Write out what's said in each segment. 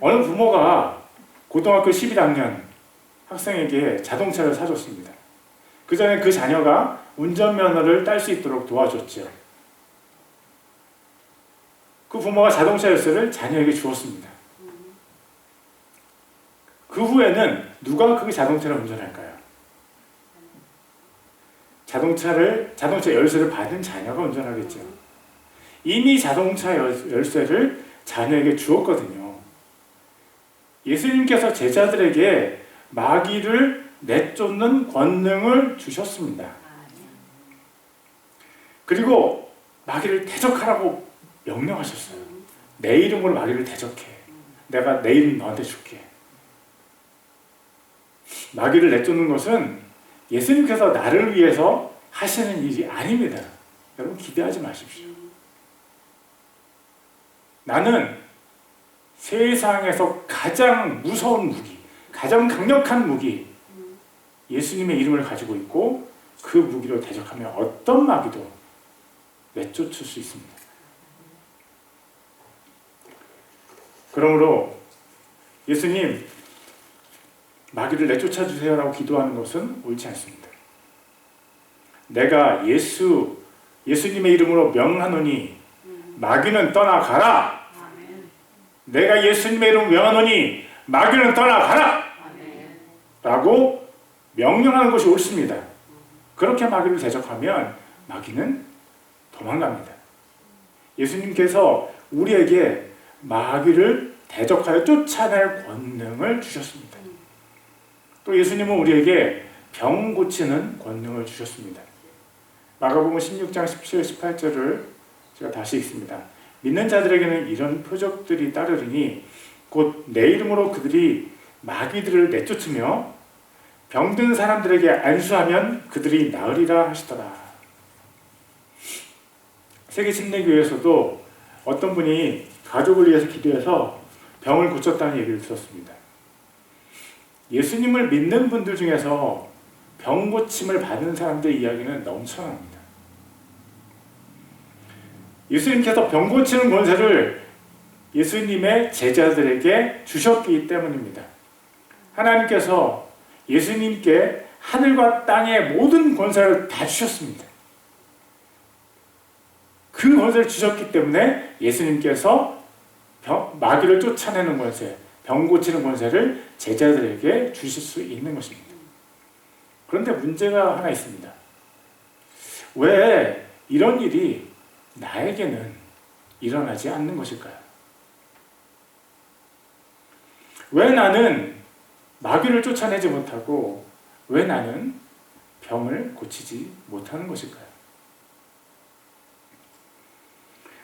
어느 부모가 고등학교 11학년 학생에게 자동차를 사줬습니다. 그 전에 그 자녀가 운전면허를 딸 수 있도록 도와줬죠. 그 부모가 자동차 열쇠를 자녀에게 주었습니다. 그 후에는 누가 그 자동차를 운전할까요? 자동차 열쇠를 받은 자녀가 운전하겠죠. 이미 자동차 열쇠를 자녀에게 주었거든요. 예수님께서 제자들에게 마귀를 내쫓는 권능을 주셨습니다. 그리고 마귀를 대적하라고 명령하셨어요. 내 이름으로 마귀를 대적해. 내가 내 이름 너한테 줄게. 마귀를 내쫓는 것은 예수님께서 나를 위해서 하시는 일이 아닙니다. 여러분 기대하지 마십시오. 나는 세상에서 가장 무서운 무기, 가장 강력한 무기, 예수님의 이름을 가지고 있고 그 무기로 대적하면 어떤 마귀도 내쫓을 수 있습니다. 그러므로 예수님 마귀를 내쫓아 주세요라고 기도하는 것은 옳지 않습니다. 내가 예수님의 이름으로 명하노니 마귀는 떠나가라. 내가 예수님의 이름으로 명하노니 마귀는 떠나가라. 라고 명령하는 것이 옳습니다. 그렇게 마귀를 대적하면 마귀는 도망갑니다. 예수님께서 우리에게 마귀를 대적하여 쫓아낼 권능을 주셨습니다. 또 예수님은 우리에게 병 고치는 권능을 주셨습니다. 마가복음 16장 17, 18절을 제가 다시 읽습니다. 믿는 자들에게는 이런 표적들이 따르리니 곧 내 이름으로 그들이 마귀들을 내쫓으며 병든 사람들에게 안수하면 그들이 나으리라 하시더라. 세계침례교회에서도 어떤 분이 가족을 위해서 기도해서 병을 고쳤다는 얘기를 들었습니다. 예수님을 믿는 분들 중에서 병 고침을 받은 사람들의 이야기는 넘쳐납니다. 예수님께서 병 고치는 권세를 예수님의 제자들에게 주셨기 때문입니다. 하나님께서 예수님께 하늘과 땅의 모든 권세를 다 주셨습니다. 그 권세를 주셨기 때문에 예수님께서 마귀를 쫓아내는 권세, 병 고치는 권세를 제자들에게 주실 수 있는 것입니다. 그런데 문제가 하나 있습니다. 왜 이런 일이 나에게는 일어나지 않는 것일까요? 왜 나는 마귀를 쫓아내지 못하고 왜 나는 병을 고치지 못하는 것일까요?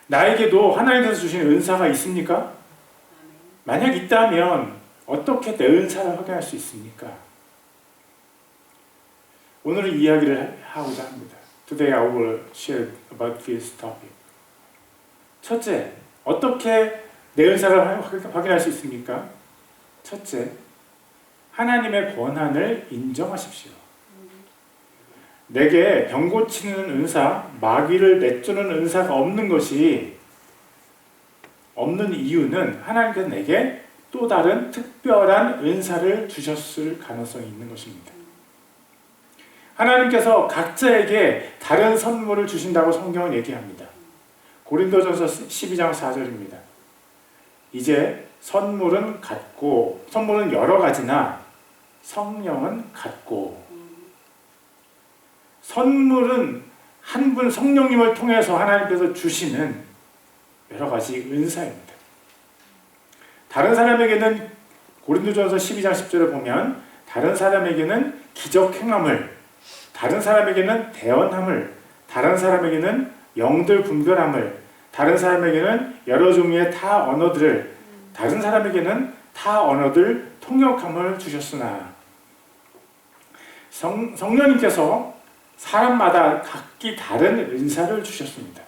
나에게도 하나님께서 주신 은사가 있습니까? 만약 있다면 어떻게 내 은사를 확인할 수 있습니까? 오늘은 이야기를 하고자 합니다. Today I will share about this topic. 첫째, 어떻게 내 은사를 확인할 수 있습니까? 첫째, 하나님의 권한을 인정하십시오. 내게 병 고치는 은사, 마귀를 내쫓는 은사가 없는 이유는 하나님께서 내게 또 다른 특별한 은사를 주셨을 가능성이 있는 것입니다. 하나님께서 각자에게 다른 선물을 주신다고 성경은 얘기합니다. 고린도전서 12장 4절입니다. 이제 선물은 여러 가지나 성령은 같고, 선물은 한 분 성령님을 통해서 하나님께서 주시는 여러 가지 은사입니다. 다른 사람에게는 고린도전서 12장 10절에 보면 다른 사람에게는 기적 행함을, 다른 사람에게는 대언함을, 다른 사람에게는 영들 분별함을, 다른 사람에게는 여러 종류의 타 언어들을, 다른 사람에게는 타 언어들 통역함을 주셨으나 성령님께서 사람마다 각기 다른 은사를 주셨습니다.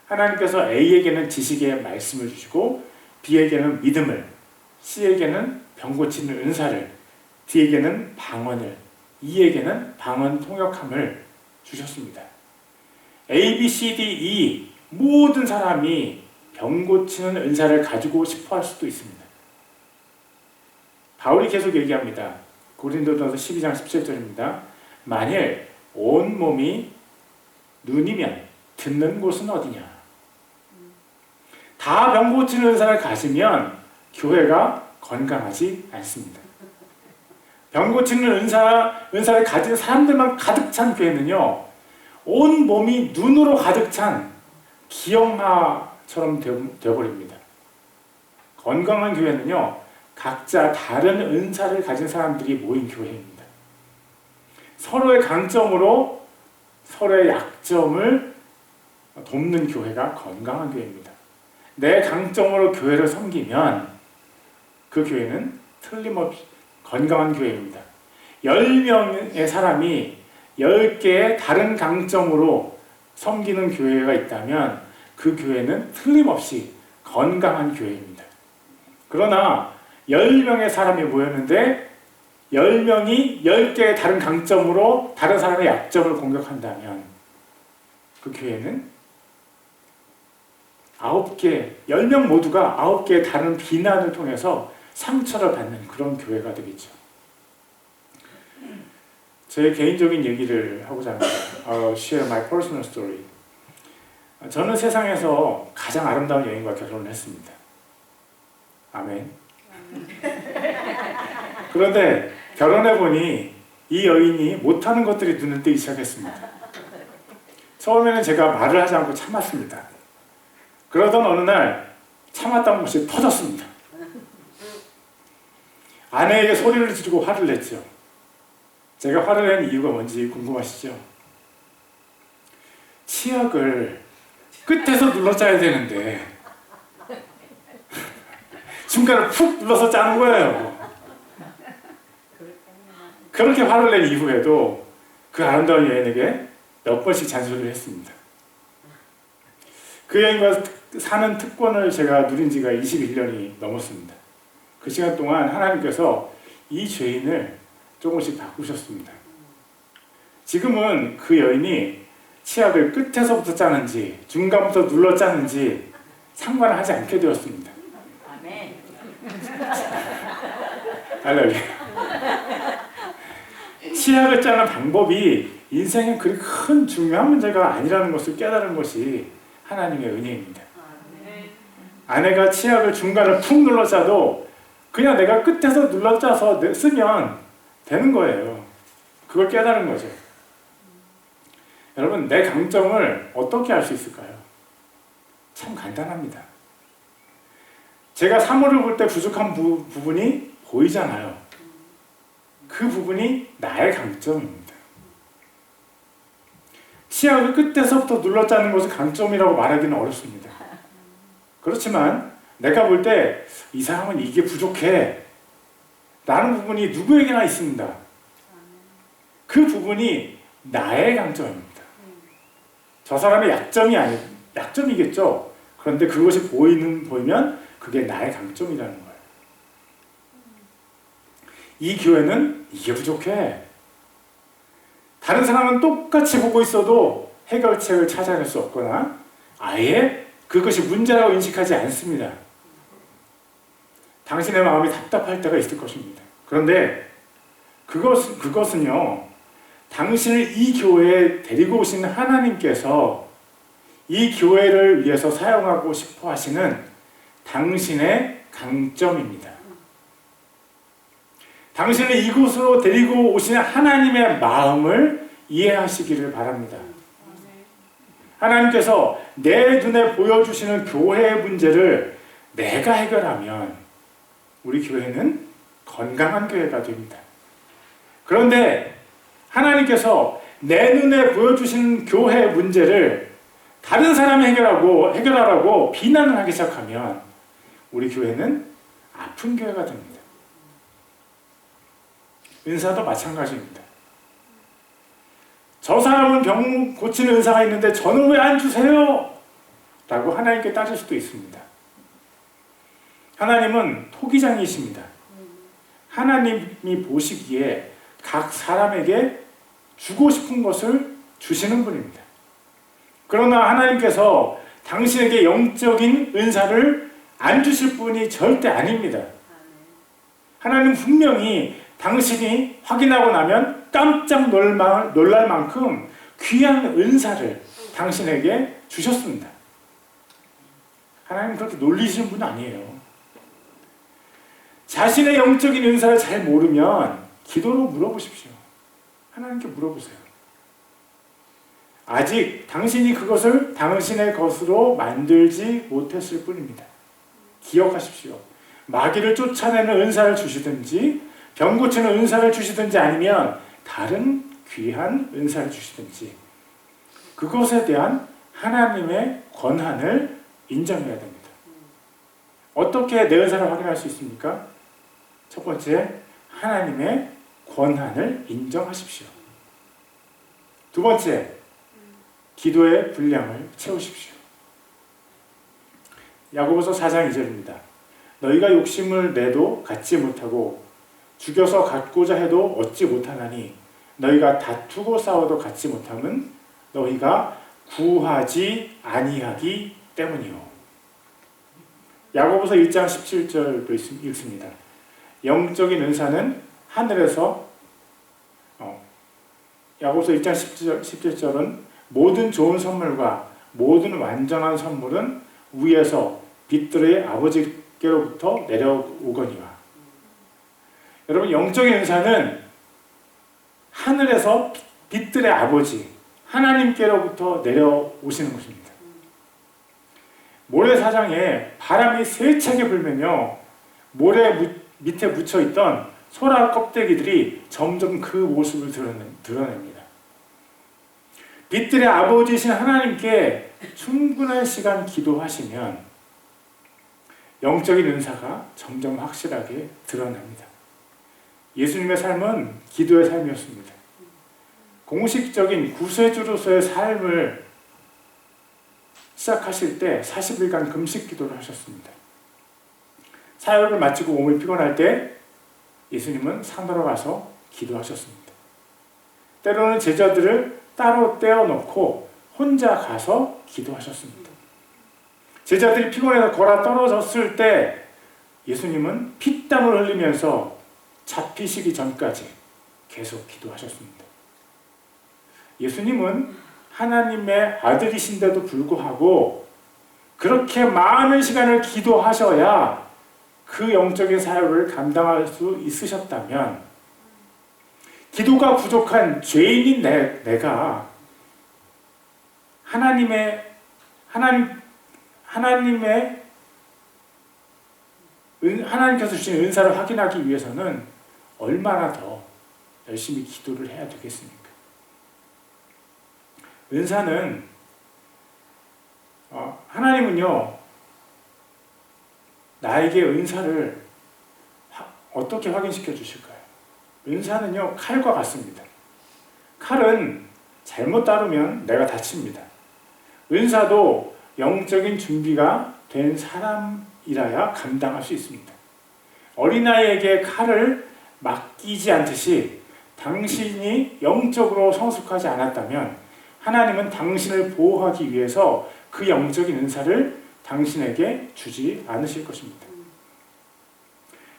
하나님께서 A에게는 지식의 말씀을 주시고 B에게는 믿음을, C에게는 병 고치는 은사를, D에게는 방언을, E에게는 방언 통역함을 주셨습니다. A, B, C, D, E 모든 사람이 병 고치는 은사를 가지고 싶어 할 수도 있습니다. 바울이 계속 얘기합니다. 고린도전서 12장 17절입니다. 만일 온 몸이 눈이면 듣는 곳은 어디냐? 다 병 고치는 은사를 가지면 교회가 건강하지 않습니다. 병 고치는 은사를 가진 사람들만 가득 찬 교회는요, 온 몸이 눈으로 가득 찬 기형아처럼 되어버립니다. 건강한 교회는요, 각자 다른 은사를 가진 사람들이 모인 교회입니다. 서로의 강점으로 서로의 약점을 돕는 교회가 건강한 교회입니다. 내 강점으로 교회를 섬기면 그 교회는 틀림없이 건강한 교회입니다. 10명의 사람이 10개의 다른 강점으로 섬기는 교회가 있다면 그 교회는 틀림없이 건강한 교회입니다. 그러나 10명의 사람이 모였는데 10명이 10개의 다른 강점으로 다른 사람의 약점을 공격한다면 그 교회는 10명 모두가 9개의 다른 비난을 통해서 상처를 받는 그런 교회가 되겠죠. 제 개인적인 얘기를 하고자 합니다. Share my personal story. 저는 세상에서 가장 아름다운 여인과 결혼을 했습니다. 아멘. 그런데 결혼해보니 이 여인이 못하는 것들이 눈에 띄기 시작했습니다. 처음에는 제가 말을 하지 않고 참았습니다. 그러던 어느 날 참았던 것이 터졌습니다. 아내에게 소리를 지르고 화를 냈죠. 제가 화를 낸 이유가 뭔지 궁금하시죠? 치약을 끝에서 눌러 짜야 되는데 중간을 푹 눌러서 짜는 거예요. 그렇게 화를 낸 이후에도 그 아름다운 여인에게 몇 번씩 잔소리를 했습니다. 그 여인과 사는 특권을 제가 누린 지가 21년이 넘었습니다. 그 시간 동안 하나님께서 이 죄인을 조금씩 바꾸셨습니다. 지금은 그 여인이 치약을 끝에서부터 짜는지 중간부터 눌러 짜는지 상관을 하지 않게 되었습니다. 아멘. 할렐루야. 치약을 짜는 방법이 인생에 그리 큰 중요한 문제가 아니라는 것을 깨달은 것이 하나님의 은혜입니다. 아내가 치약을 중간을 푹 눌러 짜도 그냥 내가 끝에서 눌러 짜서 쓰면 되는 거예요. 그걸 깨달은 거죠. 여러분, 내 강점을 어떻게 알 수 있을까요? 참 간단합니다. 제가 사물을 볼 때 부족한 부분이 보이잖아요. 그 부분이 나의 강점입니다. 치약을 끝에서부터 눌러 짜는 것을 강점이라고 말하기는 어렵습니다. 그렇지만 내가 볼 때 이 사람은 이게 부족해 라는 부분이 누구에게나 있습니다. 그 부분이 나의 강점입니다. 저 사람의 약점이겠죠. 그런데 그것이 보이면 그게 나의 강점이라는 거예요. 이 교회는 이게 부족해. 다른 사람은 똑같이 보고 있어도 해결책을 찾아낼 수 없거나 아예 그것이 문제라고 인식하지 않습니다. 당신의 마음이 답답할 때가 있을 것입니다. 그런데 그것은요, 당신을 이 교회에 데리고 오신 하나님께서 이 교회를 위해서 사용하고 싶어 하시는 당신의 강점입니다. 당신을 이곳으로 데리고 오시는 하나님의 마음을 이해하시기를 바랍니다. 하나님께서 내 눈에 보여주시는 교회의 문제를 내가 해결하면 우리 교회는 건강한 교회가 됩니다. 그런데 하나님께서 내 눈에 보여주시는 교회의 문제를 다른 사람이 해결하라고 비난을 하기 시작하면 우리 교회는 아픈 교회가 됩니다. 은사도 마찬가지입니다. 저 사람은 병 고치는 은사가 있는데 저는 왜 안 주세요? 라고 하나님께 따질 수도 있습니다. 하나님은 토기장이십니다. 하나님이 보시기에 각 사람에게 주고 싶은 것을 주시는 분입니다. 그러나 하나님께서 당신에게 영적인 은사를 안 주실 분이 절대 아닙니다. 하나님 분명히 당신이 확인하고 나면 깜짝 놀랄 만큼 귀한 은사를 당신에게 주셨습니다. 하나님 그렇게 놀리시는 분 아니에요. 자신의 영적인 은사를 잘 모르면 기도로 물어보십시오. 하나님께 물어보세요. 아직 당신이 그것을 당신의 것으로 만들지 못했을 뿐입니다. 기억하십시오. 마귀를 쫓아내는 은사를 주시든지 병 고치는 은사를 주시든지 아니면 다른 귀한 은사를 주시든지 그것에 대한 하나님의 권한을 인정해야 됩니다. 어떻게 내 은사를 확인할 수 있습니까? 첫 번째, 하나님의 권한을 인정하십시오. 두 번째, 기도의 분량을 채우십시오. 야고보서 4장 2절입니다. 너희가 욕심을 내도 갖지 못하고 죽여서 갖고자 해도 얻지 못하나니 너희가 다투고 싸워도 갖지 못함은 너희가 구하지 아니하기 때문이요. 야고보서 1장 17절도 읽습니다. 영적인 은사는 하늘에서 야고보서 1장 17절은 모든 좋은 선물과 모든 완전한 선물은 위에서 빛들의 아버지께로부터 내려오거니와. 여러분, 영적인 은사는 하늘에서 빛들의 아버지 하나님께로부터 내려오시는 것입니다. 모래사장에 바람이 세차게 불면요, 모래 밑에 묻혀있던 소라 껍데기들이 점점 그 모습을 드러냅니다. 빛들의 아버지이신 하나님께 충분한 시간 기도하시면 영적인 은사가 점점 확실하게 드러납니다. 예수님의 삶은 기도의 삶이었습니다. 공식적인 구세주로서의 삶을 시작하실 때 40일간 금식 기도를 하셨습니다. 사역을 마치고 몸이 피곤할 때 예수님은 산으로 가서 기도하셨습니다. 때로는 제자들을 따로 떼어놓고 혼자 가서 기도하셨습니다. 제자들이 피곤해서 골아 떨어졌을 때 예수님은 피땀을 흘리면서 잡히시기 전까지 계속 기도하셨습니다. 예수님은 하나님의 아들이신데도 불구하고 그렇게 많은 시간을 기도하셔야 그 영적인 사역을 감당할 수 있으셨다면 기도가 부족한 죄인인 내가 하나님께서 주신 은사를 확인하기 위해서는 얼마나 더 열심히 기도를 해야 되겠습니까? 은사는 하나님은요, 나에게 은사를 어떻게 확인시켜 주실까요? 은사는요, 칼과 같습니다. 칼은 잘못 다루면 내가 다칩니다. 은사도 영적인 준비가 된 사람이라야 감당할 수 있습니다. 어린아이에게 칼을 맡기지 않듯이 당신이 영적으로 성숙하지 않았다면 하나님은 당신을 보호하기 위해서 그 영적인 은사를 당신에게 주지 않으실 것입니다.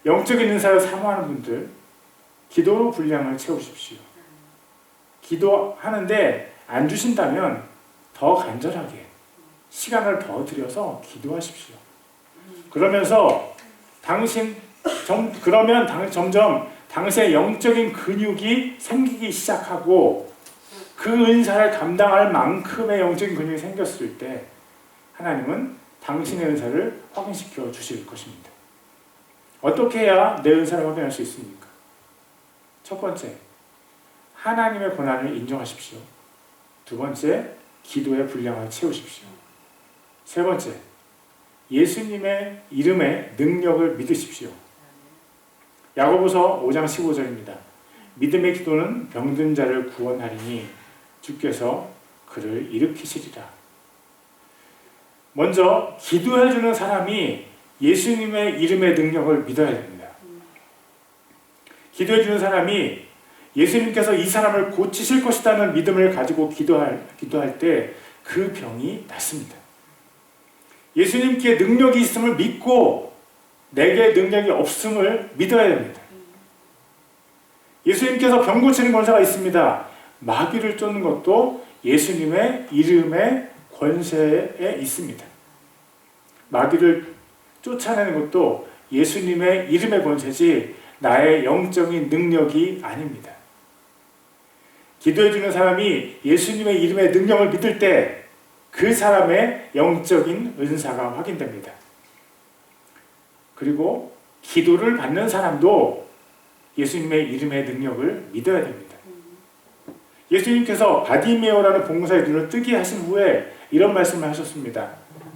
영적인 은사를 사모하는 분들, 기도로 분량을 채우십시오. 기도하는데 안 주신다면 더 간절하게 시간을 더 들여서 기도하십시오. 그러면서 점점 당신의 영적인 근육이 생기기 시작하고 그 은사를 감당할 만큼의 영적인 근육이 생겼을 때 하나님은 당신의 은사를 확인시켜 주실 것입니다. 어떻게 해야 내 은사를 확인할 수 있습니까? 첫 번째, 하나님의 권한을 인정하십시오. 두 번째, 기도의 분량을 채우십시오. 세 번째, 예수님의 이름의 능력을 믿으십시오. 야고보서 5장 15절입니다. 믿음의 기도는 병든 자를 구원하리니 주께서 그를 일으키시리라. 먼저 기도해주는 사람이 예수님의 이름의 능력을 믿어야 됩니다. 기도해주는 사람이 예수님께서 이 사람을 고치실 것이라는 믿음을 가지고 기도할 때 그 병이 낫습니다. 예수님께 능력이 있음을 믿고 내게 능력이 없음을 믿어야 됩니다. 예수님께서 병 고치는 권세가 있습니다. 마귀를 쫓는 것도 예수님의 이름의 권세에 있습니다. 마귀를 쫓아내는 것도 예수님의 이름의 권세지 나의 영적인 능력이 아닙니다. 기도해주는 사람이 예수님의 이름의 능력을 믿을 때 그 사람의 영적인 은사가 확인됩니다. 그리고 기도를 받는 사람도 예수님의 이름의 능력을 믿어야 됩니다. 예수님께서 바디메오라는 봉사의 눈을 뜨게 하신 후에 이런 말씀을 하셨습니다.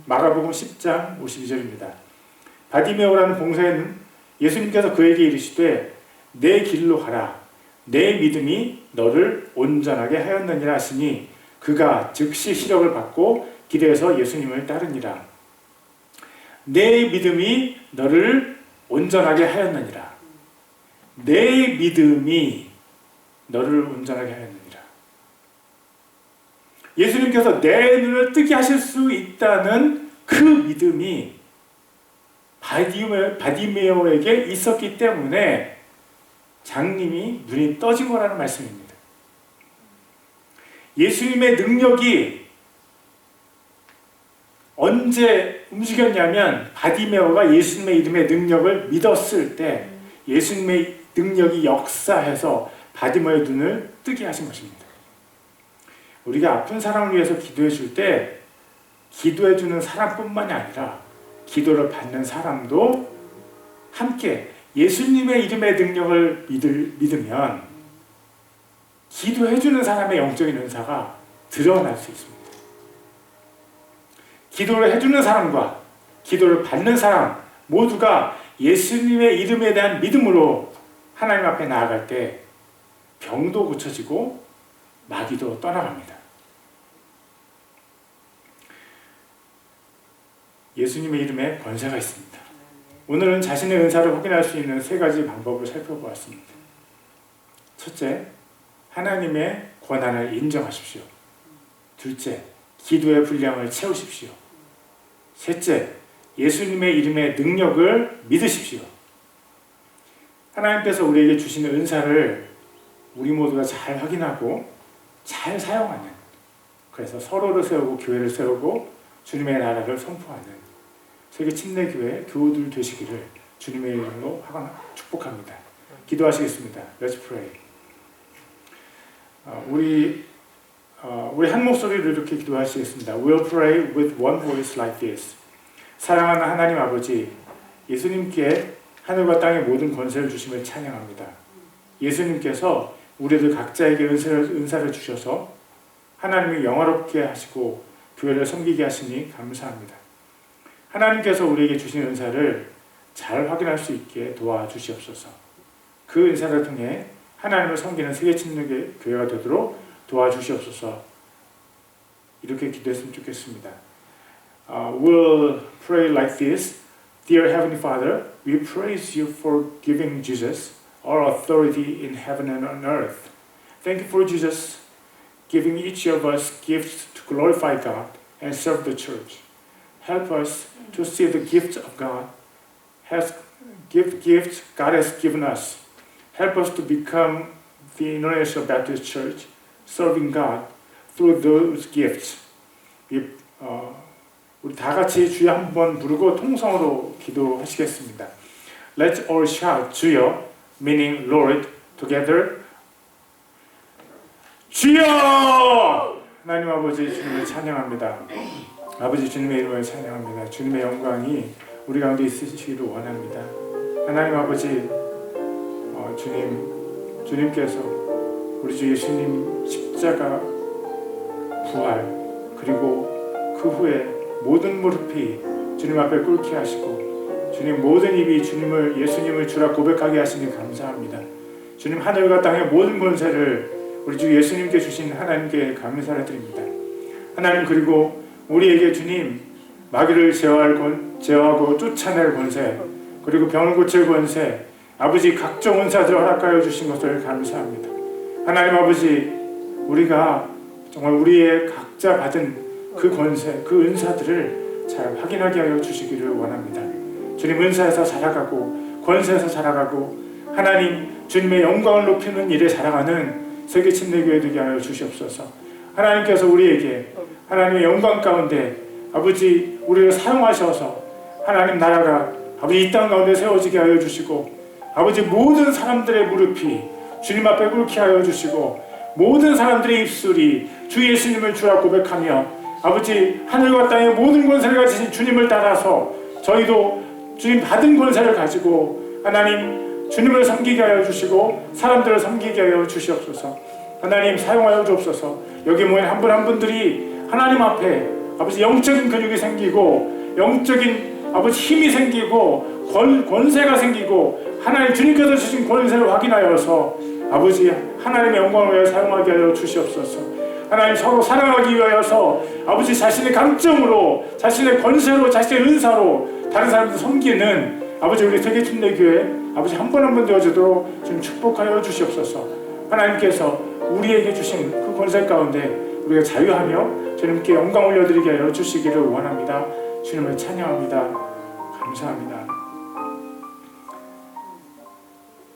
마가복음 10장 52절입니다. 바디메오라는 봉사에는 예수님께서 그에게 이르시되 내 길로 가라. 내 믿음이 너를 온전하게 하였느니라 하시니 그가 즉시 시력을 받고 길에서 예수님을 따르니라. 내 믿음이 너를 온전하게 하였느니라. 내 믿음이 너를 온전하게 하였느니라. 예수님께서 내 눈을 뜨게 하실 수 있다는 그 믿음이 바디메오에게 있었기 때문에 장님이 눈이 떠진 거라는 말씀입니다. 예수님의 능력이 언제 움직였냐면 바디메오가 예수님의 이름의 능력을 믿었을 때 예수님의 능력이 역사해서 바디메오의 눈을 뜨게 하신 것입니다. 우리가 아픈 사람을 위해서 기도해 줄 때 기도해 주는 사람뿐만이 아니라 기도를 받는 사람도 함께 예수님의 이름의 능력을 믿으면 기도해 주는 사람의 영적인 은사가 드러날 수 있습니다. 기도를 해주는 사람과 기도를 받는 사람 모두가 예수님의 이름에 대한 믿음으로 하나님 앞에 나아갈 때 병도 고쳐지고 마귀도 떠나갑니다. 예수님의 이름에 권세가 있습니다. 오늘은 자신의 은사를 확인할 수 있는 세 가지 방법을 살펴보았습니다. 첫째, 하나님의 권한을 인정하십시오. 둘째, 기도의 분량을 채우십시오. 셋째, 예수님의 이름의 능력을 믿으십시오. 하나님께서 우리에게 주시는 은사를 우리 모두가 잘 확인하고 잘 사용하는, 그래서 서로를 세우고 교회를 세우고 주님의 나라를 선포하는 세계 침례교회 교우들 되시기를 주님의 이름으로 축복합니다. 기도하시겠습니다. Let's pray. 우리 한 목소리로 이렇게 기도하시겠습니다. We'll pray with one voice like this. 사랑하는 하나님 아버지, 예수님께 하늘과 땅의 모든 권세를 주심을 찬양합니다. 예수님께서 우리들 각자에게 은사를 주셔서 하나님을 영화롭게 하시고 교회를 섬기게 하시니 감사합니다. 하나님께서 우리에게 주신 은사를 잘 확인할 수 있게 도와주시옵소서. 그 은사를 통해 하나님을 섬기는 세계 침례교회가 되도록 도와주시옵소서. 이렇게 기도했으면 좋겠습니다. We'll pray like this. Dear Heavenly Father, we praise you for giving Jesus all authority in heaven and on earth. Thank you for Jesus giving each of us gifts to glorify God and serve the church. Help us to see the gifts of God gifts God has given us. Help us to become the International Baptist Church, serving God through those gifts. 우리 다 같이 주여 한번 부르고 통성으로 기도하시겠습니다. Let's all shout 주여, meaning Lord, together. 주여! 하나님 아버지 주님을 찬양합니다. 아버지 주님의 이름을 찬양합니다. 주님의 영광이 우리 가운데 있으시기를 원합니다. 하나님 아버지 주님께서 우리 주 예수님 십자가 부활 그리고 그 후에 모든 무릎이 주님 앞에 꿇게 하시고 주님 모든 입이 예수님을 주라 고백하게 하시니 감사합니다. 주님 하늘과 땅의 모든 권세를 우리 주 예수님께 주신 하나님께 감사를 드립니다. 하나님 그리고 우리에게 주님 마귀를 제어하고 쫓아낼 권세 그리고 병을 고칠 권세 아버지 각종 은사들을 허락하여 주신 것을 감사합니다. 하나님 아버지 우리가 정말 우리의 각자 받은 그 권세 그 은사들을 잘 확인하게 하여 주시기를 원합니다. 주님 은사에서 자라가고 권세에서 자라가고 하나님 주님의 영광을 높이는 일에 자라가는 세계 침례교회 되게 하여 주시옵소서. 하나님께서 우리에게 하나님의 영광 가운데 아버지 우리를 사용하셔서 하나님 나라가 아버지 이 땅 가운데 세워지게 하여 주시고 아버지 모든 사람들의 무릎이 주님 앞에 꿇게 하여 주시고 모든 사람들의 입술이 주 예수님을 주라 고백하며 아버지 하늘과 땅의 모든 권세를 가지신 주님을 따라서 저희도 주님 받은 권세를 가지고 하나님 주님을 섬기게 하여 주시고 사람들을 섬기게 하여 주시옵소서. 하나님 사용하여 주옵소서. 여기 모인 한 분 한 분들이 하나님 앞에 아버지 영적인 근육이 생기고 영적인 아버지 힘이 생기고 권세가 생기고 하나님 주님께서 주신 권세를 확인하여서 아버지 하나님의 영광을 위하여 사용하게 하여 주시옵소서. 하나님 서로 사랑하기 위하여서 아버지 자신의 강점으로 자신의 권세로 자신의 은사로 다른 사람들 섬기는 아버지 우리 세계침례교회 아버지 한 분 한 분 되어주도록 좀 축복하여 주시옵소서. 하나님께서 우리에게 주신 그 권세 가운데 우리가 자유하며 주님께 영광 올려드리게 하여 주시기를 원합니다. 주님을 찬양합니다. 감사합니다.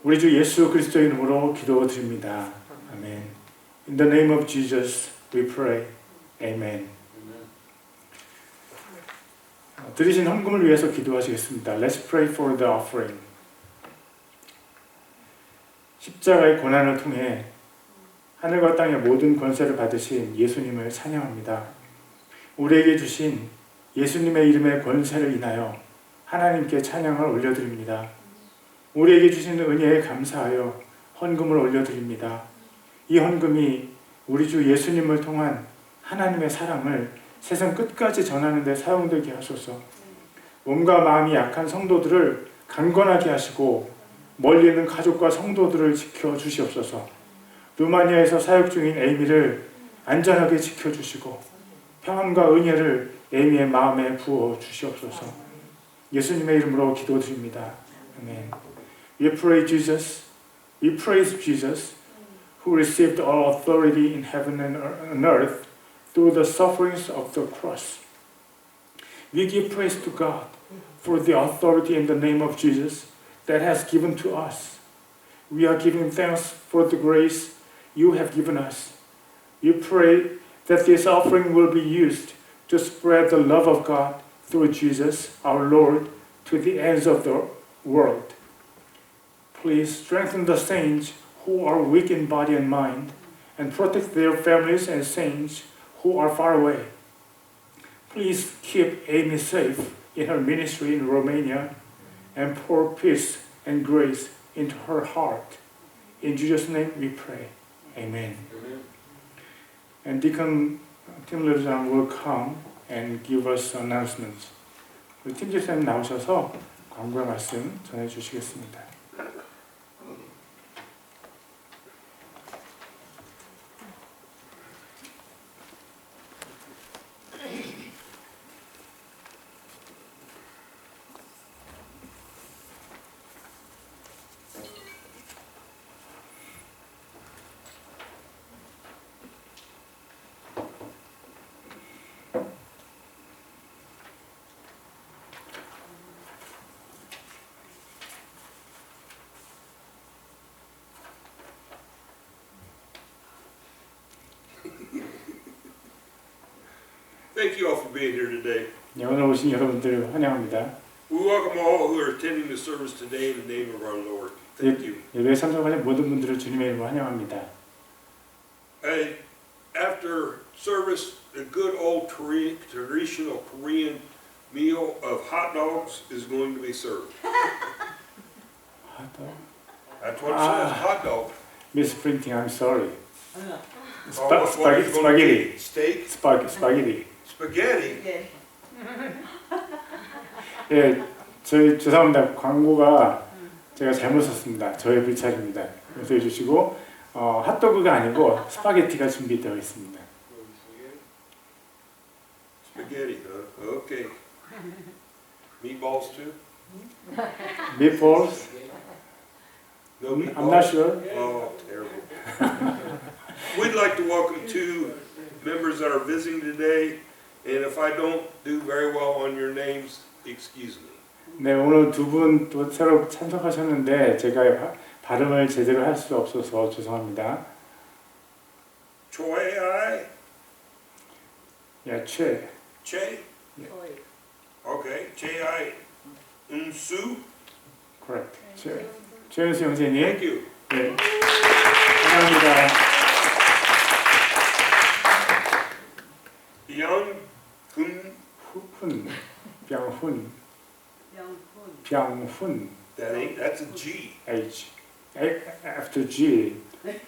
우리 주 예수 그리스도의 이름으로 기도드립니다. 아멘. In the name of Jesus we pray. Amen. 드리신 헌금을 위해서 기도하시겠습니다. Let's pray for the offering. 십자가의 고난을 통해 하늘과 땅의 모든 권세를 받으신 예수님을 찬양합니다. 우리에게 주신 예수님의 이름의 권세를 인하여 하나님께 찬양을 올려드립니다. 우리에게 주신 은혜에 감사하여 헌금을 올려드립니다. 이 헌금이 우리 주 예수님을 통한 하나님의 사랑을 세상 끝까지 전하는 데 사용되게 하소서. 몸과 마음이 약한 성도들을 강건하게 하시고 멀리 있는 가족과 성도들을 지켜주시옵소서. 루마니아에서 사역 중인 에이미를 안전하게 지켜주시고 평안과 은혜를 에이미의 마음에 부어 주시옵소서. 예수님의 이름으로 기도드립니다. 아멘. We pray Jesus, we praise Jesus, who received all authority in heaven and on earth through the sufferings of the cross. We give praise to God for the authority in the name of Jesus that has given to us. We are giving thanks for the grace you have given us. We pray that this offering will be used to spread the love of God through Jesus, our Lord, to the ends of the world. Please strengthen the saints who are weak in body and mind, and protect their families and saints who are far away. Please keep Amy safe in her ministry in Romania, and pour peace and grace into her heart. In Jesus' name we pray. Amen. And Deacon Tim Leo장 will come and give us announcements. 우리 팀 집사님 나오셔서 광고의 말씀 전해주시겠습니다. Thank you all for being here today. 네, 오늘 오신 여러분들 환영합니다. We welcome all who are attending the service today in the name of our Lord. Thank you. 예배에 참석하신 모든 분들을 주님의 이름으로 환영합니다. After service, a good old traditional Korean meal of hot dogs is going to be served. 핫도그? That's what it says, hot dog. Misprinting, I'm sorry. Spaghetti. spaghetti. Steak? spaghetti. Spaghetti? 예, 저희 죄송합니다. 광고가 제가 잘못 썼습니다. 저의 불찰입니다. 용서해 주시고 핫도그가 아니고 스파게티가 준비되어 있습니다. Spaghetti, huh? Okay. Meatballs too? Meatballs? No meatballs? I'm not sure. Oh, terrible. We'd like to welcome two members that are visiting today, and if I don't do very well on your names, excuse me. 네, 오늘 두 분 또 새로 참석하셨는데 제가 발음을 제대로 할 수 없어서 죄송합니다. Choi, 예, 최. Che? Okay, Che, Unsu. correct. 최윤수 형제님. Thank you. 네. 감사합니다. Young Kun. 훈. 병훈. 병훈. That's a G. H. After G.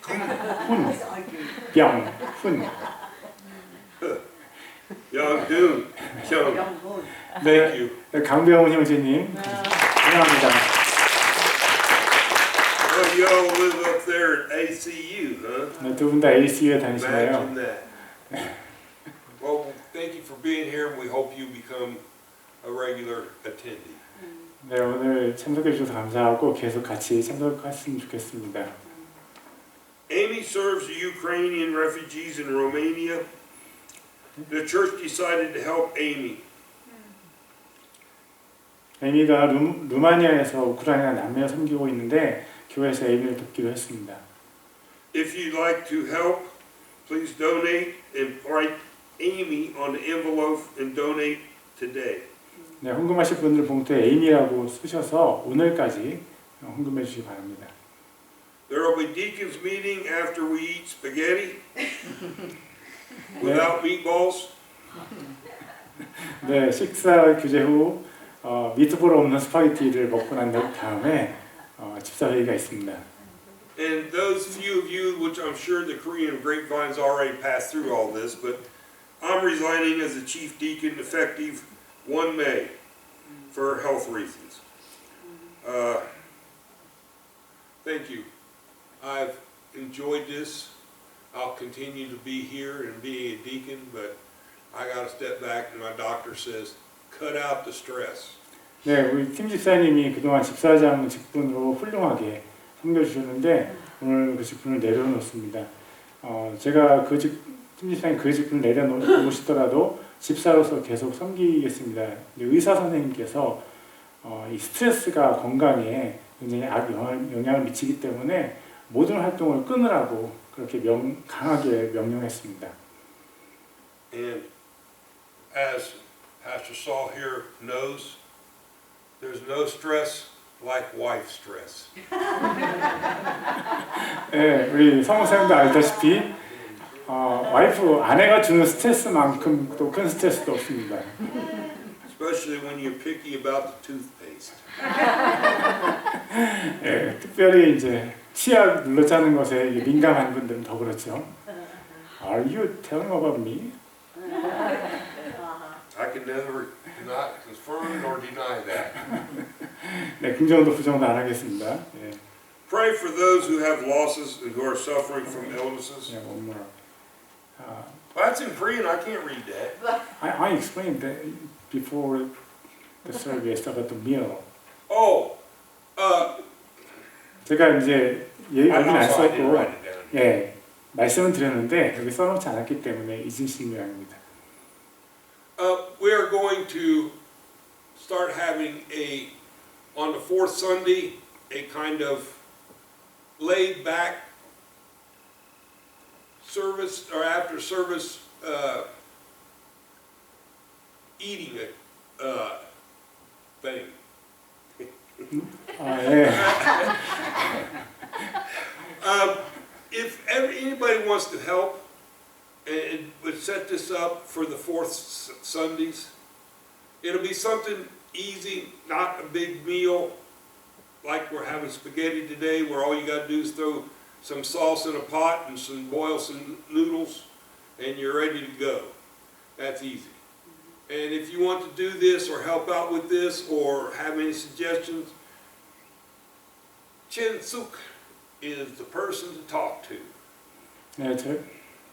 훈. 병훈. Young Dun. Kyung. Thank 네, you. 강병훈 형제님. 감사합니다. Well, you all live up there at ACU, huh? 네, 두 분 다 ACU에 다니시나요? Imagine that. Well, thank you for being here, and we hope you become a regular attendee. 네, 오늘 참석해 주셔서 감사하고 계속 같이 참석했으면 좋겠습니다. Amy serves the Ukrainian refugees in Romania. The church decided to help Amy. 에이미가 루마니아에서 우크라이나 난민을 섬기고 있는데 교회에서 에이미를 돕기로 했습니다. If you'd like to help, please donate and write Amy on the envelope and donate today. 네, 헌금하실 분들 봉투에 에이미라고 쓰셔서 오늘까지 헌금해 주시기 바랍니다. There will be deacons meeting after we eat spaghetti without meatballs. 네, 식사 규제 후 미트볼 없는 스파게티를 먹고 난 다음에 집사 회의가 있습니다. And those few of you, which I'm sure the Korean grapevines already passed through all this, but I'm resigning as the chief deacon effective 1 May for health reasons. Thank you. I've enjoyed this. I'll continue to be here and be a deacon, but I got to step back and my doctor says, cut out the stress. 네, 우리 팀 집사님이 그동안 집사장 직분으로 훌륭하게 섬겨주셨는데 오늘 그 직분을 내려놓습니다. 제가 팀 집사님 그 직분을 내려놓으시더라도 집사로서 계속 섬기겠습니다. 의사 선생님께서 이 스트레스가 건강에 굉장히 영향을 미치기 때문에 모든 활동을 끊으라고 그렇게 강하게 명령했습니다. And as Pastor Saul here knows, there's no stress like wife stress. 네, 우리 성우쌤도 알다시피 아내가 주는 스트레스만큼 또 큰 스트레스도 없습니다. Especially when you're picky about the toothpaste. 네, 특별히 이제 치약 눌러 짜는 것에 민감한 분들은 더 그렇죠. Are you telling about me? I can never not confirm nor deny that. 네, 긍정도 부정도 안 하겠습니다. 네. Pray for those who have losses and who are suffering from illnesses. 네, one more. That's in Korean, I can't read that. I explained that before the service about the meal. Oh, 제가 이제 여기는 안 I didn't 썼고, write it down. 예, 말씀은 드렸는데 여기 써놓지 않았기 때문에 잊으신 모양입니다. We are going to start having on the fourth Sunday, a kind of laid back service or after service eating thing. 예. If anybody wants to help and would set this up for the fourth Sundays, it'll be something easy, not a big meal like we're having spaghetti today, where all you got to do is throw some sauce in a pot and boil some noodles, and you're ready to go. That's easy. And if you want to do this or help out with this or have any suggestions, Chin Suk is the person to talk to. 네,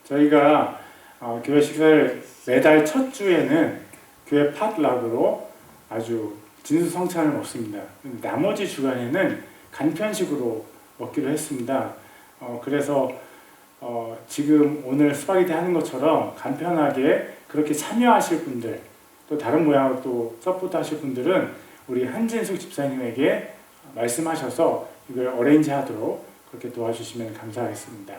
저희가 교회 식사를 매달 첫 주에는 교회 팟락으로 아주 진수성찬을 먹습니다. 나머지 주간에는 간편식으로 먹기로 했습니다. 그래서 지금 오늘 스파게티 하는 것처럼 간편하게 그렇게 참여하실 분들, 또 다른 모양으로 또 서포트 하실 분들은 우리 한진숙 집사님에게 말씀하셔서 이걸 어레인지 하도록 그렇게 도와주시면 감사하겠습니다.